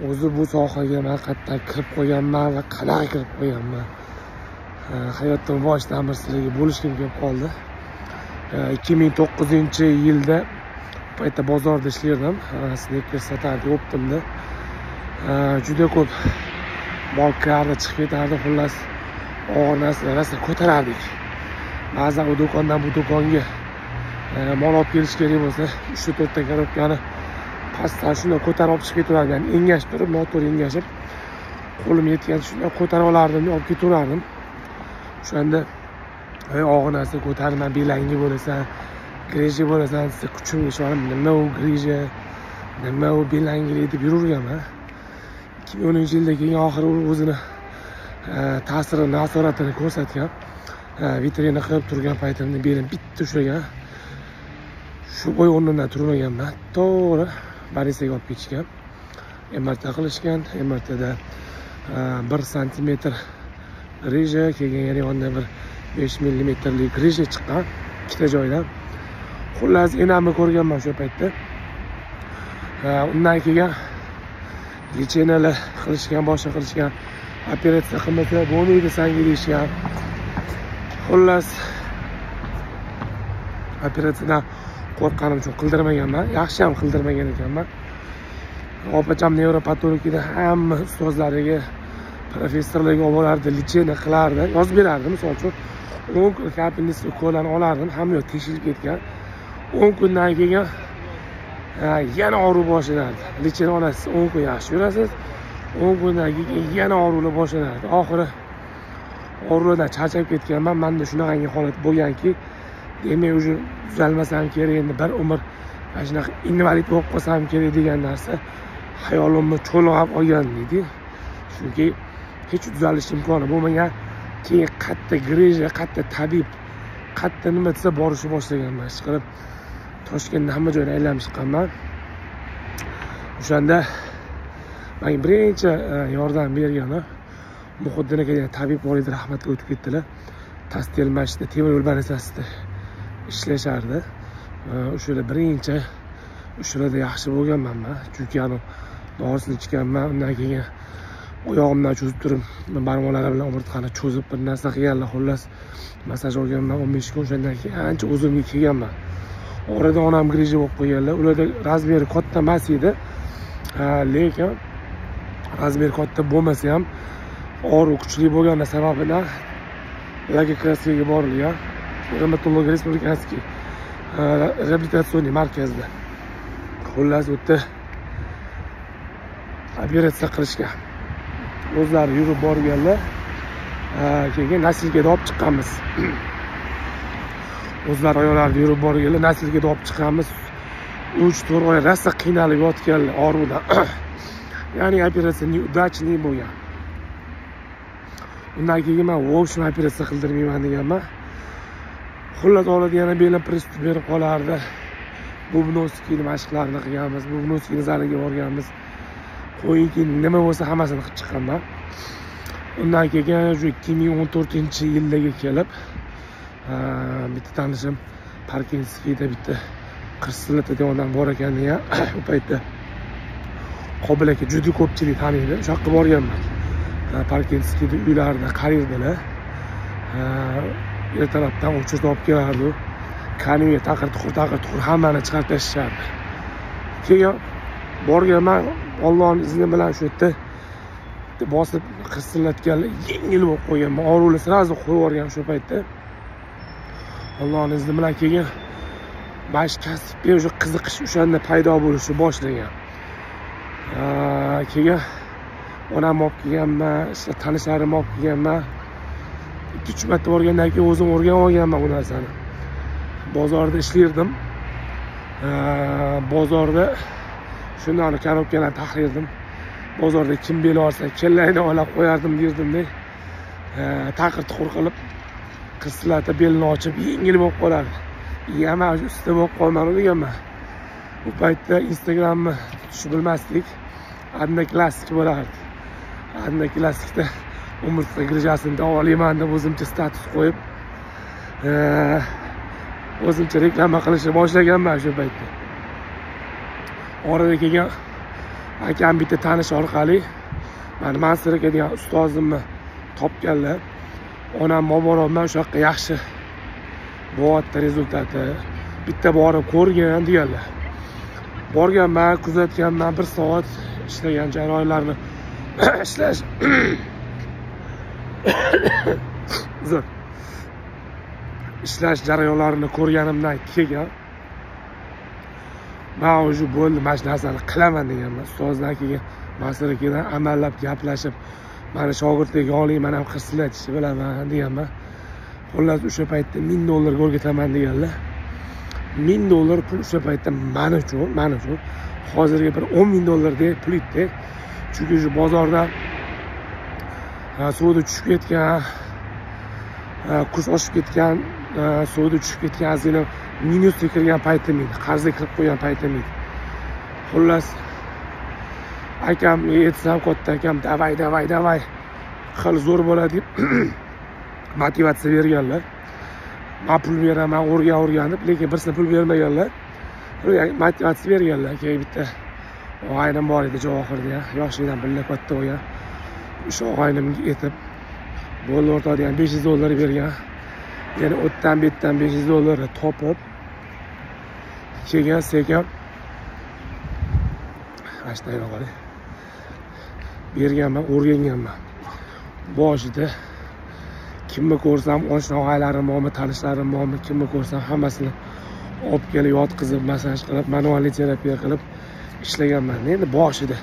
o'zi bu sohaga men qattiq kirib qo'yganman va qanaqa kirib qo'yganman. Hayotda boshdan bir sizlarga bo'lishim kelib qoldi. 2009-yilda paytda bozorda ishlardim. Sneaker sotardik optimda. Juda ko'p bolkalarda chiqib ketardi, xullas og'ir narsalar ko'tarardik. Ba'zan u do'kondan bu do'konga mol olib kelish kerak bo'lsa, 3-4 ta korobkani pastdan shunday ko'tarib olib chiqib ketaverdim. Ya'ni engashib turib, noto'g'ri engashib, qo'lim yetgancha shunday ko'tarib olardim, olib ketaverdim. O'shanda og'ir narsa ko'tarman, belangi bo'lasan, grija bo'lasan, desa kuchim yetishmadim. Nima u grija, nima u belangili deb yuraverganman. 2010-yilda keyin oxiri o'zini ta'sirini, asoratini ko'rsatgan. Vitrina qilib turgan paytimda belim bitta ushlagan. Shu bo'y o'rnimdan turmaganman. To'g'ri barisaga olib ketishgan. MRT qilishgan. MRTda 1 santimetr grija, keyin yana yondan bir 5 millimetrlik grija chiqqan ikkita joydan. Xullas, enamni ko'rganman o'sha paytda. Undan keyin lichenalar qilishgan, boshqa qilishgan, operatsiya qilmasa bo'lmaydi senga deyishgan. Xullas, operatsiyadan qo'rqqanim uchun qildirmaganman. Yaxshi ham qildirmagan ekanman. Opacham nevropatologida hamma ustozlariga, professorlarga olib borardi, lichena qilardi, yozib berardi. Misol uchun 10 kun kapinist ukollarni olardim, hamma yoq teshilib ketgan. 10 kundan keyin yana og'riq boshlanardi. Lichena olasiz, 10 kun yaxshi yurasiz. 10 kundan keyin yana og'riqlar boshlanardi. Oxiri og'riqdan charchab ketganman. Menda shunaqangi holat bo'lganki, demak, уже tuzalmasam kerak, endi bir umr mana shunaqa invalid bo'lib qolsam kerak degan narsa hayolimni cho'lg'ab olgan edi. Chunki hech tuzalish imkoni bo'lmagan. Keyin qatta grija, qatta tabib, qatta nima desa borishni boshlaganman. Ish qilib Toshkentda hamma joyni aylanib chiqqanman. O'shanda menga birinchi yordam bergani Muhiddin aka degan tabib bor edi, rahmatga o'tib ketdilar. Tastelmashda temir yo'l banisasida ishlashardi. O'shalar birinchi o'shalarda yaxshi bo'lganman men. Chunki dorisini ichganman. Undan keyin oyog'imdan cho'zib turib, barmoqlari bilan umurtqani cho'zib bir narsa qilganlar. Xullas, massaj olganman 15 kun. O'shandan keyin ancha o'zimga kelganman. Orada onam grija bo'lib qo'yganlar. Ularda razmeri katta emas edi. Lekin razmer katta bo'lmasa ham og'riq kuchli bo'lgani sababidan logikasiga borilgan. Revmatologiya respublikanskiy reabilitatsion markazida. Xullas, u yerda operatsiya qilishgan. O'zlari yurib borganlar. Keyin nasilkada olib chiqqanmiz. O'zlari ayollarni yurib borganlar, nasilkada olib chiqqanmiz. 3-4 oy rosa qiynalib yotganlar og'riqdan. Ya'ni operatsiya udachli bo'lgan. Undan keyin men o'shni operatsiya qildirmayman deganman. Xullas, oladi yana belim pristup berib qolardi. Bubnovskiyni mashqlarini qilganmiz, Bubnovskiyni zaliga borganmiz. Qo'yinki nima bo'lsa hammasini qilib chiqqanman. Undan keyin 2014-yilga kelib bitta tanishim Parkinskiyda bitta Qirsillata degan odam bor ekan degan. U paytda Qobil aka juda ko'pchilik taniydi. O'sha yoqqa borganman. Parkinskiyda uylarida qarirdilar. Ertalabdan o'chirib olib kelardi. Kaniga taqir-tuqur hammani chiqarib tashlardi. Keyin borganman, Allohning izni bilan shu yerda bosib qirsillatganlar yengil bo'lib qo'yganman. Og'riqni sirazi qo'yib yuborgan shu paytda. Allohning izni bilan keyin bash kasbga o'sha qiziqish o'shanda paydo bo'lishni boshlagan. Keyin onam olib kelganman, işte tanishlarim olib kelganman. 2-3 marta borgandan keyin o'zim o'rganib olganman bu narsani. Bozorda ishlardim. Bozorda shundan korobkalarni tahrirdim. Bozorda kim beli olsa, kellayni olib qo'yardim derdim-da. Taqir-tuqur qilib qirsillatib belini ochib yengil bo'lib qolardi. Yana ustida bo'lib qolman deganman. Bu paytda Instagramni tutish bilmasdik. Adna klassik bo'lardi. Adna klassikda umurtqa grijasini davolayman deb o'zimcha status qo'yib, o'zimcha reklama qilishni boshlaganman shu paytda. Orada keyin akam bitta tanish orqali mani Mansur aka degan ustozimni topganlar. Onam moboro bilan o'sha yoqqa yaxshi bo'lyapti rezultati. Bitta borib ko'rgan deganlar. Borganman, kuzatganman, 1 soat ishlagan jarayonlarni ishlash zo'r. Ishlash jarayonlarini ko'rganimdan keyin men o'sha bo'ldi, mana shu narsani qilaman deganman. Ustozdan keyin Mansur akadan amallab gaplashib, mani shogirdlarga oling, men ham qirsillatishni bilaman deganman. Xullas o'sha paytda $1000 o'rgataman deganlar. $1000 pul o'sha paytda men uchun hozirga bir $10,000 deb pul etdi. Chunki shu bozorda suvda tushib ketgan, kurs oshib ketgan, suvda tushib ketgan azina minusga kirgan paytim edi, qarzga kirib qo'ygan paytim edi. Xullas akam aytsam, katta akam davay qil zo'r bo'ladi deb motivatsiya berganlar. Men pul beraman, o'rganib, lekin birsini pul bermaganlar. Motivatsiya berganlar. Keyin bitta og'aynim bor edi Javohirda, yoshlikdan birga katta bo'lgan. O'sha og'aynimga aytib, bo'ldi o'rtada ham $500 bergan. Yana o'tdan betdan $500 topib, keyin sekin ashtaga qolay. Berganman, o'rganganman. Boshida kimni ko'rsam, oshna og'aylarim bormi, tanishlarim bormi, kimni ko'rsam hammasini olib kelib yotqizib, masaj qilib, manual terapiya qilib ishlaganman. Endi boshida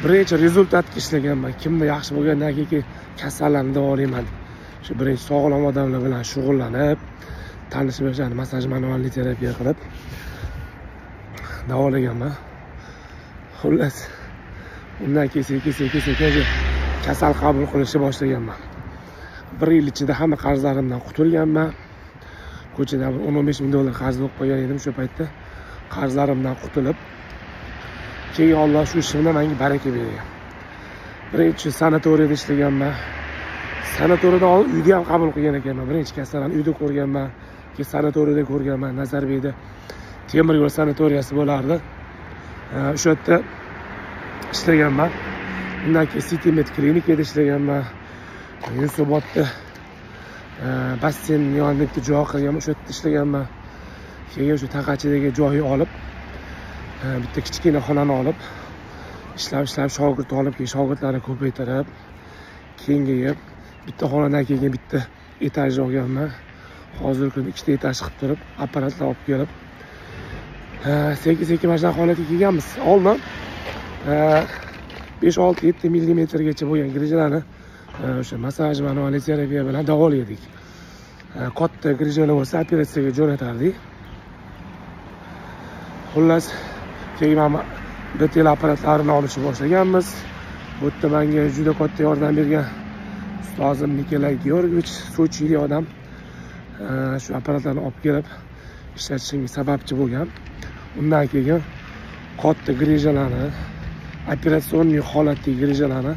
birinchi rezultatga ishlaganman. Kimda yaxshi bo'lgandan keyin kasallarni davolayman. Shu birinchi sog'lom odamlar bilan shug'ullanib, tanishib o'shani masaj manual terapiya qilib davolaganman. Xullas, undan keyin sekin kasal qabul qilishni boshlaganman. 1 yil ichida hamma qarzlarimdan qutulganman. Ko'chada $10-15 qarz bo'lib qo'ygan edim o'sha paytda. Qarzlarimdan qutulib, keyin Alloh shu ishimda menga baraka bergan. Birinchi sanatoriyada ishlaganman. Sanatoriyada uyda ham qabul qilgan ekanman. Birinchi kasallarni uyda ko'rganman, keyin sanatoriyada ko'rganman. Nazarbekda temir yo'l sanatoriyasi bo'lardi. O'sha yerda ishlaganman. Undan keyin City Med klinikada ishlaganman. Yunusobodda basseyn yonida joy qilganman, o'sha yerda ishlaganman. Keyin shu Taqachidagi joyni olib, bitta kichkina xonani olib, ishlab shogird olib, keyin shogirdlarni ko'paytirib, kengayib, bitta xonadan keyin bitta etaj olganman. Hozirgi kunda 2 ta etaj qilib turib, apparatlar olib kelib, sekin mana shu holatga kelganmiz. Oldin 5-6-7 millimetrgacha bo'lgan grijalarni o'sha masaj manual terapiya bilan davoladik. Katta grijalar bo'lsa operatsiyaga jo'natardik. Xullas, keyin mana BTL apparatlarini olishni boshlaganmiz. Bu yerda menga juda katta yordam bergan ustozim Nikolay Georgiyevich, Sochili odam shu apparatlarni olib kelib ishlatishimga sababchi bo'lgan. Undan keyin katta grijalarni, operatsionniy holatdagi grijalarni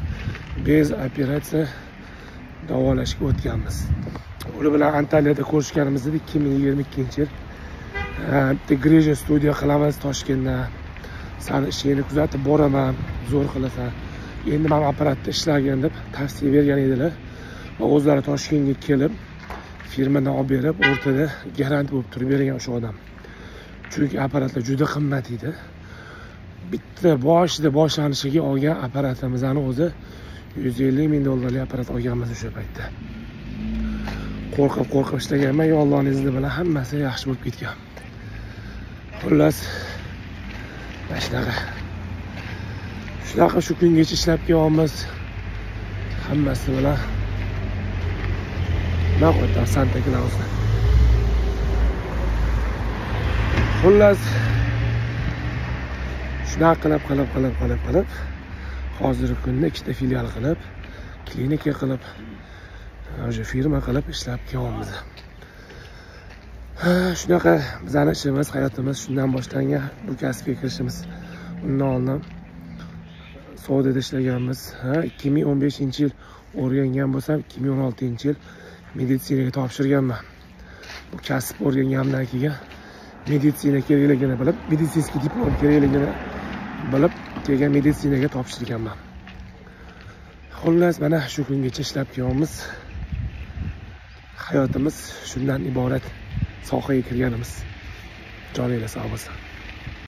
bez operatsiya davolashga o'tganmiz. Ular bilan Antaliyada ko'rishganimiz edi 2022-yil. Bitta grija studiya qilamiz Toshkentda. Seni ishingni kuzatib boraman, zo'r qilasan. Endi men apparatda ishlagin deb tavsiya bergan edilar. Va o'zlari Toshkentga kelib, firmadan olib berib, o'rtada garant bo'lib turib bergan o'sha odam. Chunki apparatlar juda qimmat edi. Bitta boshida boshlanishiga olgan apparatimizning o'zi $150,000 apparat olganmiz o'sha paytda. Qo'rqib ishlaganman, Allohning izni bilan hammasi yaxshi bo'lib ketgan. Xullas, shunaqa shu kungacha ishlab kelyapmiz. Hammasi bilan naqo'ytar Santa Clausda. Xullas, shunaqa qilib hozirgi kunda 2 ta filial qilib, klinika qilib, o'sha firma qilib ishlab kelyapmiz. Shunaqa bizning ishimiz, hayotimiz shundan boshlangan. Bu kasbga kirishimiz undan oldin savdoda ishlaganmiz. 2015-yil o'rgangan bo'lsam, 2016-yil meditsinaga topshirganman. Bu kasb o'rganganimdan keyin meditsina kerakligini bilib, meditsinskiy diplom kerakligini bilib keyin meditsinaga topshirganman. Xullas, mana shu kungacha ishlab kelyapmiz. Hayotimiz shundan iborat. Sohaga kirganimiz. Joningiz sog' bo'lsin.